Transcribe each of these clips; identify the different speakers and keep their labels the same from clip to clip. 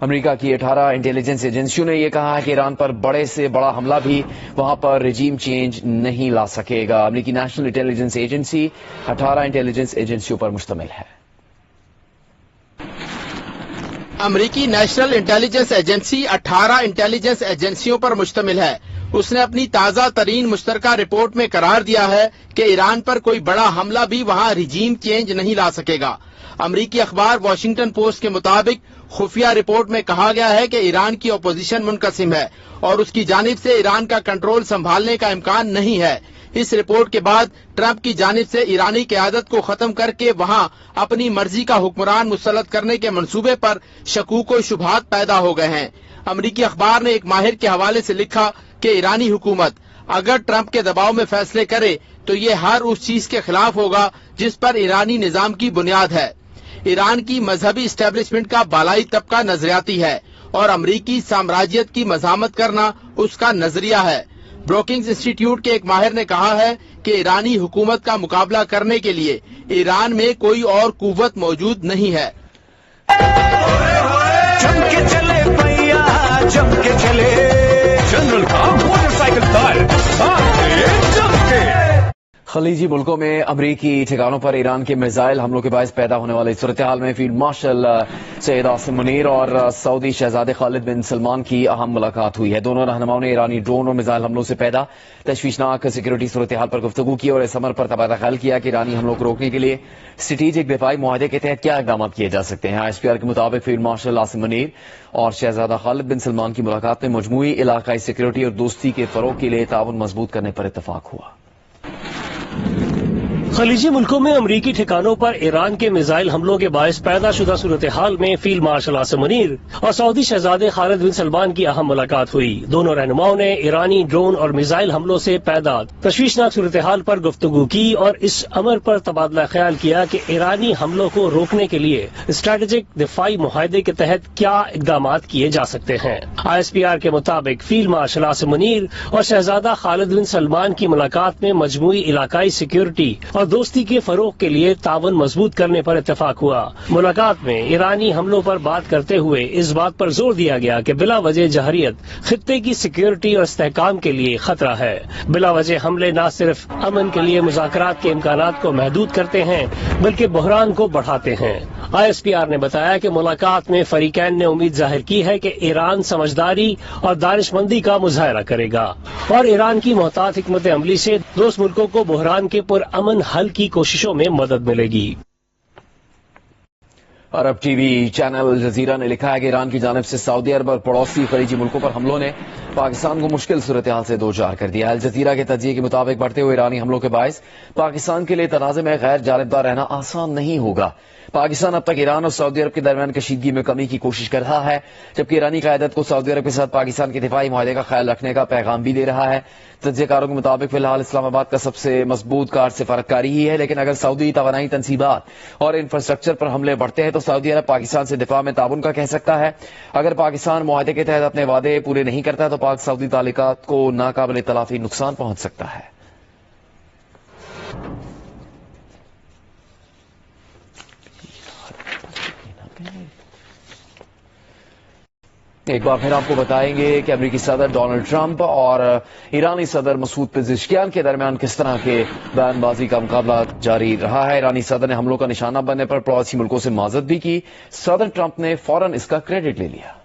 Speaker 1: امریکہ کی 18 انٹیلیجنس ایجنسیوں نے یہ کہا ہے کہ ایران پر بڑے سے بڑا حملہ بھی وہاں پر رجیم چینج نہیں لا سکے گا۔ امریکی نیشنل انٹیلیجنس ایجنسی 18 انٹیلیجنس ایجنسیوں پر مشتمل ہے۔
Speaker 2: امریکی نیشنل انٹیلیجنس ایجنسی 18 انٹیلیجنس ایجنسیوں پر مشتمل ہے۔ اس نے اپنی تازہ ترین مشترکہ رپورٹ میں قرار دیا ہے کہ ایران پر کوئی بڑا حملہ بھی وہاں رجیم چینج نہیں لا سکے گا۔ امریکی اخبار واشنگٹن پوسٹ کے مطابق خفیہ رپورٹ میں کہا گیا ہے کہ ایران کی اپوزیشن منقسم ہے اور اس کی جانب سے ایران کا کنٹرول سنبھالنے کا امکان نہیں ہے۔ اس رپورٹ کے بعد ٹرمپ کی جانب سے ایرانی قیادت کو ختم کر کے وہاں اپنی مرضی کا حکمران مسلط کرنے کے منصوبے پر شکوک و شبہات پیدا ہو گئے ہیں۔ امریکی اخبار نے ایک ماہر کے حوالے سے لکھا کہ ایرانی حکومت اگر ٹرمپ کے دباؤ میں فیصلے کرے تو یہ ہر اس چیز کے خلاف ہوگا جس پر ایرانی نظام کی بنیاد ہے۔ ایران کی مذہبی اسٹیبلشمنٹ کا بالائی طبقہ نظریاتی ہے اور امریکی سامراجیت کی مزاحمت کرنا اس کا نظریہ ہے۔ بروکنگز انسٹی ٹیوٹ کے ایک ماہر نے کہا ہے کہ ایرانی حکومت کا مقابلہ کرنے کے لیے ایران میں کوئی اور قوت موجود نہیں ہے۔
Speaker 3: جم کے چلے بھیا جم کے چلے جنرل کا موٹر سائیکل ٹائر جم کے۔
Speaker 1: خلیجی ملکوں میں امریکی ٹھکانوں پر ایران کے میزائل حملوں کے باعث پیدا ہونے والی صورتحال میں فیلڈ مارشل سید عاصم منیر اور سعودی شہزادے خالد بن سلمان کی اہم ملاقات ہوئی ہے۔ دونوں رہنماؤں نے ایرانی ڈرون اور میزائل حملوں سے پیدا تشویشناک سیکورٹی صورتحال پر گفتگو کی اور اس امر پر تبادلہ خیال کیا کہ ایرانی حملوں کو روکنے کے لیے اسٹریٹجک دفاعی معاہدے کے تحت کیا اقدامات کیے جا سکتے ہیں۔ ISPR کے مطابق فیلڈ مارشل عاصم منیر اور شہزادہ خالد بن سلمان کی ملاقات میں مجموعی علاقائی سیکورٹی اور دوستی کے فروغ کے لیے تعاون مضبوط کرنے پر اتفاق ہوا۔
Speaker 4: خلیجی ملکوں میں امریکی ٹھکانوں پر ایران کے میزائل حملوں کے باعث پیدا شدہ صورتحال میں فیلڈ مارشل عاصم منیر اور سعودی شہزادے خالد بن سلمان کی اہم ملاقات ہوئی۔ دونوں رہنماؤں نے ایرانی ڈرون اور میزائل حملوں سے پیدا تشویشناک صورتحال پر گفتگو کی اور اس امر پر تبادلہ خیال کیا کہ ایرانی حملوں کو روکنے کے لیے اسٹریٹجک دفاعی معاہدے کے تحت کیا اقدامات کیے جا سکتے ہیں۔ ISPR کے مطابق فیلڈ مارشل عاصم منیر اور شہزادہ خالد بن سلمان کی ملاقات میں مجموعی علاقائی سیکورٹی اور دوستی کے فروغ کے لیے تعاون مضبوط کرنے پر اتفاق ہوا۔ ملاقات میں ایرانی حملوں پر بات کرتے ہوئے اس بات پر زور دیا گیا کہ بلا وجہ جہریت خطے کی سیکورٹی اور استحکام کے لیے خطرہ ہے۔ بلا وجہ حملے نہ صرف امن کے لیے مذاکرات کے امکانات کو محدود کرتے ہیں بلکہ بحران کو بڑھاتے ہیں۔ ISPR نے بتایا کہ ملاقات میں فریقین نے امید ظاہر کی ہے کہ ایران سمجھداری اور دانش مندی کا مظاہرہ کرے گا اور ایران کی محتاط حکمت عملی سے دوست ملکوں کو بحران کے پرامن حل کی کوششوں میں مدد ملے گی۔
Speaker 1: عرب ٹی وی چینل الجزیرہ نے لکھا ہے کہ ایران کی جانب سے سعودی عرب اور پڑوسی خلیجی ملکوں پر حملوں نے پاکستان کو مشکل صورتحال سے دوچار کر دیا ہے۔ الجزیرہ کے تجزیے کے مطابق بڑھتے ہوئے ایرانی حملوں کے باعث پاکستان کے لیے تنازع میں غیر جانبدار رہنا آسان نہیں ہوگا۔ پاکستان اب تک ایران اور سعودی عرب کے درمیان کشیدگی میں کمی کی کوشش کر رہا ہے، جبکہ ایرانی قیادت کو سعودی عرب کے ساتھ پاکستان کے دفاعی معاہدے کا خیال رکھنے کا پیغام بھی دے رہا ہے۔ تجزیہ کاروں کے مطابق فی الحال اسلام آباد کا سب سے مضبوط کار سفارتکاری ہی ہے، لیکن اگر سعودی توانائی تنصیبات اور انفراسٹرکچر پر حملے بڑھتے ہیں تو سعودی عرب پاکستان سے دفاع میں تعاون کا کہہ سکتا ہے۔ اگر پاکستان معاہدے کے تحت اپنے وعدے پورے نہیں کرتا تو پاک سعودی تعلقات کو ناقابل تلافی نقصان پہنچ سکتا ہے۔ ایک بار پھر آپ کو بتائیں گے کہ امریکی صدر ڈونلڈ ٹرمپ اور ایرانی صدر مسعود پزشکیان کے درمیان کس طرح کے بیان بازی کا مقابلہ جاری رہا ہے۔ ایرانی صدر نے حملوں کا نشانہ بننے پر پڑوسی ملکوں سے معذرت بھی کی۔ صدر ٹرمپ نے فوراً اس کا کریڈٹ لے لیا۔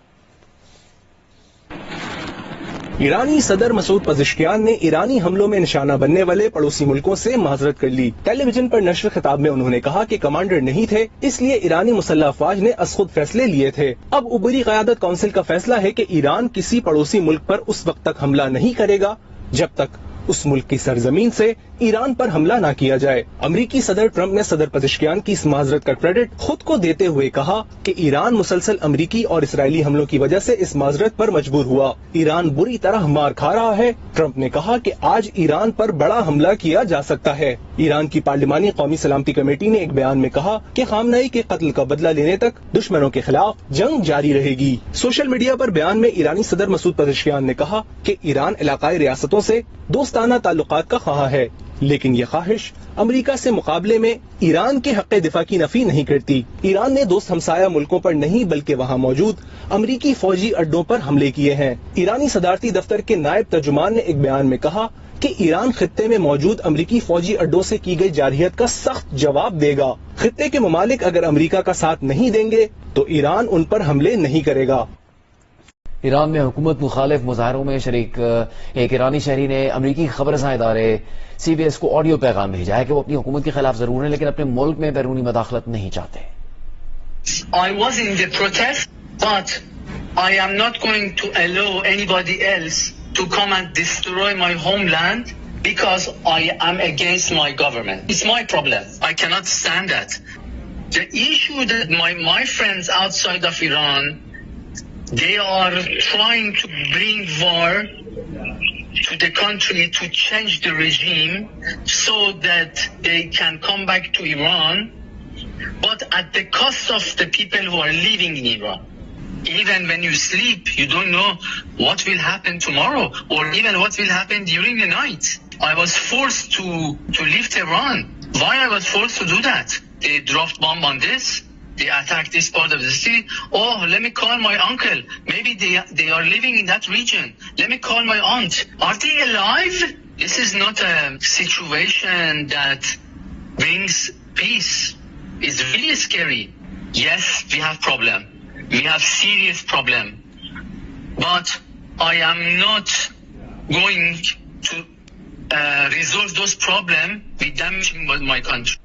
Speaker 5: ایرانی صدر مسعود پزشکیان نے ایرانی حملوں میں نشانہ بننے والے پڑوسی ملکوں سے معذرت کر لی۔ ٹیلی ویژن پر نشر خطاب میں انہوں نے کہا کہ کمانڈر نہیں تھے، اس لیے ایرانی مسلح افواج نے از خود فیصلے لیے تھے۔ اب عبوری قیادت کونسل کا فیصلہ ہے کہ ایران کسی پڑوسی ملک پر اس وقت تک حملہ نہیں کرے گا جب تک اس ملک کی سرزمین سے ایران پر حملہ نہ کیا جائے۔ امریکی صدر ٹرمپ نے صدر پزشکیان کی اس معذرت کا کریڈٹ خود کو دیتے ہوئے کہا کہ ایران مسلسل امریکی اور اسرائیلی حملوں کی وجہ سے اس معذرت پر مجبور ہوا۔ ایران بری طرح مار کھا رہا ہے۔ ٹرمپ نے کہا کہ آج ایران پر بڑا حملہ کیا جا سکتا ہے۔ ایران کی پارلیمانی قومی سلامتی کمیٹی نے ایک بیان میں کہا کہ خامنئی کے قتل کا بدلہ لینے تک دشمنوں کے خلاف جنگ جاری رہے گی۔ سوشل میڈیا پر بیان میں ایرانی صدر مسعود پزشکیان نے کہا کہ ایران علاقائی ریاستوں سے دوستانہ دوستانہ تعلقات کا خواہاں ہے، لیکن یہ خواہش امریکہ سے مقابلے میں ایران کے حق دفاع کی نفی نہیں کرتی۔ ایران نے دوست ہمسایہ ملکوں پر نہیں بلکہ وہاں موجود امریکی فوجی اڈوں پر حملے کیے ہیں۔ ایرانی صدارتی دفتر کے نائب ترجمان نے ایک بیان میں کہا کہ ایران خطے میں موجود امریکی فوجی اڈوں سے کی گئی جارحیت کا سخت جواب دے گا۔ خطے کے ممالک اگر امریکہ کا ساتھ نہیں دیں گے تو ایران ان پر حملے نہیں کرے گا۔
Speaker 1: ایران میں حکومت مخالف مظاہروں میں شریک ایک ایرانی شہری نے امریکی خبر رساں ادارے CBS کو آڈیو پیغام بھیجا ہے کہ وہ اپنی حکومت کے خلاف ضرور ہیں لیکن اپنے ملک میں بیرونی مداخلت نہیں چاہتے۔
Speaker 6: I was in the protest, but I am not going to allow anybody else to come and destroy my homeland because I am against my government. It's my problem. I cannot stand that. The issue that my friends outside of Iran, they are trying to bring war to the country to change the regime so that they can come back to Iran, but at the cost of the people who are living in Iran. Even when you sleep, you don't know what will happen tomorrow or even what will happen during the night. I was forced to leave Tehran. Why I was forced to do that? They dropped bomb on this. They attacked this part of the city. Oh, let me call my uncle. Maybe they are living in that region. Let me call my aunt. Are they alive? This is not a situation that brings peace. It's really scary. Yes, we have problem. We have serious problem. But I am not going to resolve those problems with damaging my country.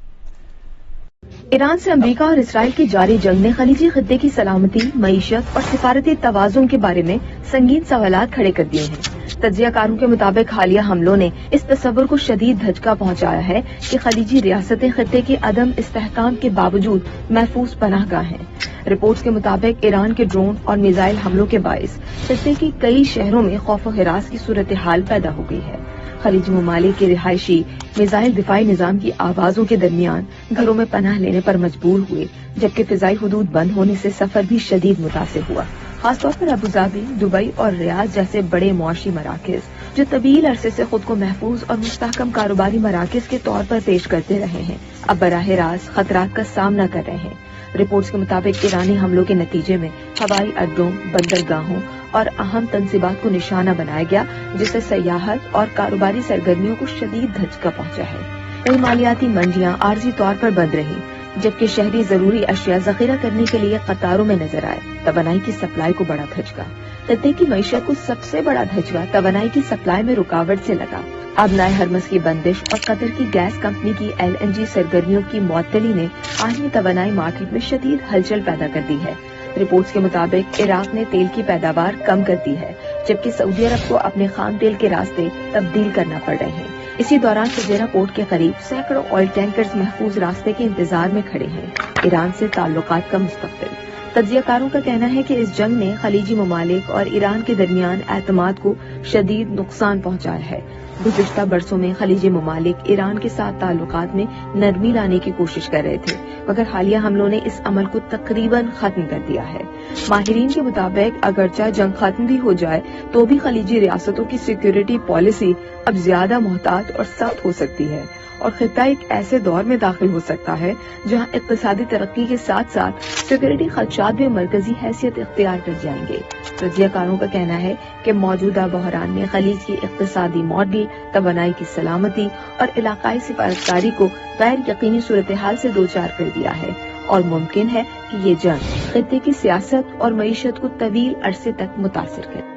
Speaker 7: Iran سے امریکہ اور اسرائیل کی جاری جنگ نے خلیجی خطے کی سلامتی، معیشت اور سفارتی توازن کے بارے میں سنگین سوالات کھڑے کر دیے ہیں۔ تجزیہ کاروں کے مطابق حالیہ حملوں نے اس تصور کو شدید دھچکا پہنچایا ہے کہ خلیجی ریاستیں خطے کے عدم استحکام کے باوجود محفوظ پناہ گاہ ہیں۔ رپورٹس کے مطابق ایران کے ڈرون اور میزائل حملوں کے باعث خطے کی کئی شہروں میں خوف و ہراس کی صورتحال پیدا ہو گئی ہے۔ خلیجی ممالک کے رہائشی میزائل دفاعی نظام کی آوازوں کے درمیان گھروں میں پناہ لینے پر مجبور ہوئے، جبکہ فضائی حدود بند ہونے سے سفر بھی شدید متاثر ہوا، خاص طور پر ابوظہبی، دبئی اور ریاض جیسے بڑے معاشی مراکز جو طویل عرصے سے خود کو محفوظ اور مستحکم کاروباری مراکز کے طور پر پیش کرتے رہے ہیں، اب براہ راست خطرات کا سامنا کر رہے ہیں۔ رپورٹس کے مطابق ایرانی حملوں کے نتیجے میں ہوائی اڈوں، بندرگاہوں اور اہم تنصیبات کو نشانہ بنایا گیا، جس سے سیاحت اور کاروباری سرگرمیوں کو شدید دھچکا پہنچا ہے۔ کئی مالیاتی منڈیاں عارضی طور پر بند رہیں، جبکہ شہری ضروری اشیاء ذخیرہ کرنے کے لیے قطاروں میں نظر آئے۔ توانائی کی سپلائی کو بڑا دھچکا۔ خطے کی معیشت کو سب سے بڑا دھچکا توانائی کی سپلائی میں رکاوٹ سے لگا۔ آبنائے ہرمز کی بندش اور قطر کی گیس کمپنی کی LNG سرگرمیوں کی معطلی نے عالمی توانائی مارکیٹ میں شدید ہلچل پیدا کر دی ہے۔ رپورٹس کے مطابق عراق نے تیل کی پیداوار کم کر دی ہے، جبکہ سعودی عرب کو اپنے خام تیل کے راستے تبدیل کرنا پڑ رہے ہیں۔ اسی دوران فجیرہ پورٹ کے قریب سینکڑوں آئل ٹینکرز محفوظ راستے کے انتظار میں کھڑے ہیں۔ ایران سے تعلقات کا مستقبل۔ تجزیہ کاروں کا کہنا ہے کہ اس جنگ نے خلیجی ممالک اور ایران کے درمیان اعتماد کو شدید نقصان پہنچایا ہے۔ گزشتہ برسوں میں خلیجی ممالک ایران کے ساتھ تعلقات میں نرمی لانے کی کوشش کر رہے تھے، مگر حالیہ حملوں نے اس عمل کو تقریباً ختم کر دیا ہے۔ ماہرین کے مطابق اگرچہ جنگ ختم بھی ہو جائے تو بھی خلیجی ریاستوں کی سیکیورٹی پالیسی اب زیادہ محتاط اور سخت ہو سکتی ہے، اور خطہ ایک ایسے دور میں داخل ہو سکتا ہے جہاں اقتصادی ترقی کے ساتھ ساتھ سیکیورٹی خدشات بھی مرکزی حیثیت اختیار کر جائیں گے۔ تجزیہ کاروں کا کہنا ہے کہ موجودہ بحران نے خلیج کی اقتصادی ماڈل، توانائی کی سلامتی اور علاقائی سفارتکاری کو غیر یقینی صورتحال سے دوچار کر دیا ہے، اور ممکن ہے کہ یہ جنگ خطے کی سیاست اور معیشت کو طویل عرصے تک متاثر کرے۔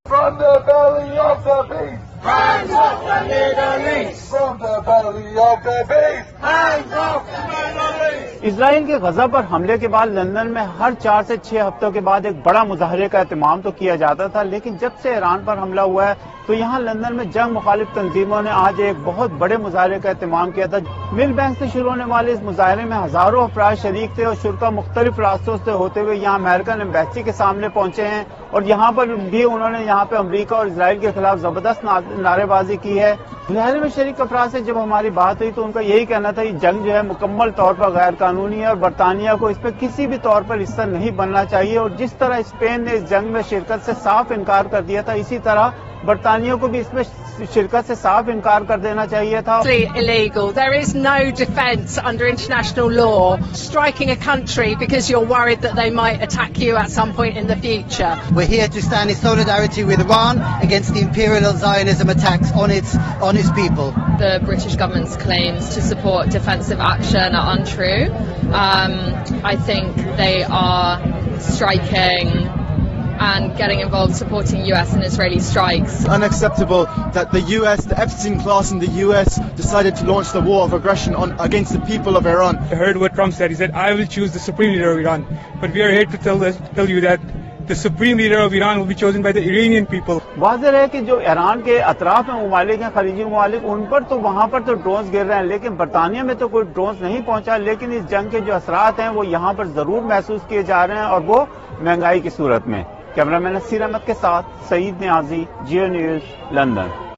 Speaker 8: From the belly of the beast, hands off the Middle East. From the belly of the beast, hands off the Middle East.
Speaker 9: اسرائیل کے غزہ پر حملے کے بعد لندن میں ہر 4 سے 6 ہفتوں کے بعد ایک بڑا مظاہرے کا اہتمام تو کیا جاتا تھا، لیکن جب سے ایران پر حملہ ہوا ہے تو یہاں لندن میں جنگ مخالف تنظیموں نے آج ایک بہت بڑے مظاہرے کا اہتمام کیا تھا۔ مل بینک سے شروع ہونے والے اس مظاہرے میں ہزاروں افراد شریک تھے، اور شرکا مختلف راستوں سے ہوتے ہوئے یہاں امریکن ایمبیسی کے سامنے پہنچے ہیں، اور یہاں پر بھی انہوں نے یہاں پہ امریکہ اور اسرائیل کے خلاف زبردست نعرے بازی کی ہے۔ مظاہرے میں شریک افراد سے جب ہماری بات ہوئی تو ان کا یہی کہنا تھا کہ جنگ جو ہے مکمل طور پر غیر قانونی ہے، اور برطانیہ کو اس پہ کسی بھی طور پر حصہ نہیں بننا چاہیے، اور جس طرح اسپین نے اس جنگ میں شرکت سے صاف انکار کر دیا تھا، اسی طرح برطانیہ کو بھی اس میں شرکت سے صاف انکار کر دینا چاہیے تھا.
Speaker 10: Illegal. There is no defence under international law striking a country because you're worried that they might attack you at some point in the future.
Speaker 11: We're here to stand in solidarity with Iran against the imperial Zionism attacks on its people.
Speaker 10: The British government's claims to support defensive action are untrue. I think they are striking and getting involved supporting US and Israeli strikes.
Speaker 12: Unacceptable that the US, the Epstein class in the US, decided to launch the war of aggression against the people of Iran.
Speaker 13: I heard what Trump said. He said, I will choose the supreme leader of Iran. But we are here to tell you that the supreme leader of Iran will be chosen by the Iranian people.
Speaker 9: واضح ہے کہ جو ایران کے اطراف میں ممالک ہیں، خلیجی ممالک، ان پر تو وہاں پر تو ڈرونز گر رہے ہیں، لیکن برطانیہ میں تو کوئی ڈرونز نہیں پہنچا. لیکن اس جنگ کے جو اثرات ہیں وہ یہاں پر ضرور محسوس کیے جا رہے ہیں، اور وہ مہنگائی کی صورت میں. کیمرہ مین نصیر احمد کے ساتھ سعید نیازی، جیو نیوز، لندن.